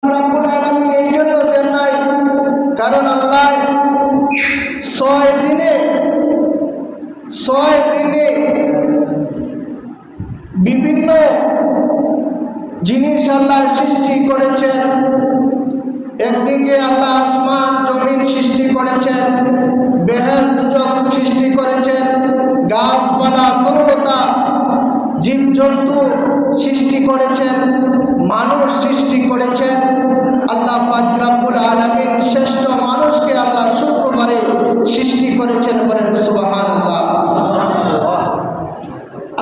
রব্বুল আলামিন এই জন্য দেন নাই, কারণ আল্লাহ 6 দিনে বিভিন্ন জিনিস আল্লাহ সৃষ্টি করেছেন। একদিকে আল্লাহ আসমান জমিন সৃষ্টি করেছেন, বেহেশত দুজক সৃষ্টি করেছেন, গাছপালা তরুলতা জীবজন্তু সৃষ্টি করেছেন, মানুষ সৃষ্টি করেছেন। আল্লাহ পাক রব্বুল আলামিন শ্রেষ্ঠ মানুষকে আল্লাহ শুক্রবারে সৃষ্টি করেছেন, বলেন সুবহানাল্লাহ।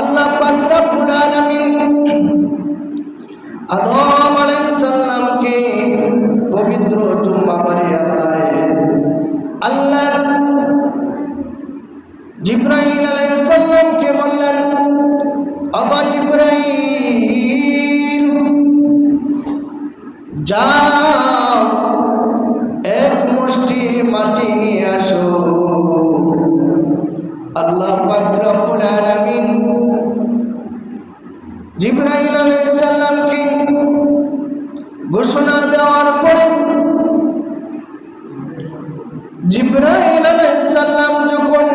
আল্লাহ পাক রব্বুল আলামিন আদম আলাইহিস সালামকে পবিত্র জুম্মাবারে আল্লাহ জিবরাইল আলাইহিস সালামকে বললেন, আবা জিবরাইল যাও এক মুষ্টি মাটি নিয়ে আসো। আল্লাহ পাক রব্বুল আলামিন জিবরাইল আলাইহিস সালামকে ঘোষণা দেওয়ার পরে জিবরাইল আলাইহিস সালাম যখন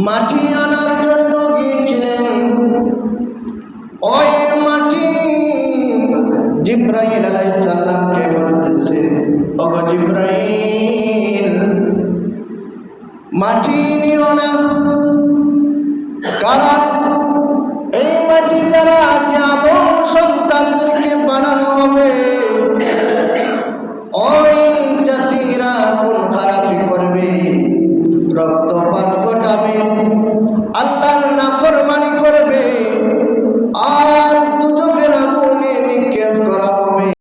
মাটি আনার জন্য গিয়েছিলেন, ওই মাটি জিবরাইল আলাইহিস সালামকে বলতেছে, ওগো জিবরাইল মাটি নিও না, কারণ এই মাটি যারা আছে আদম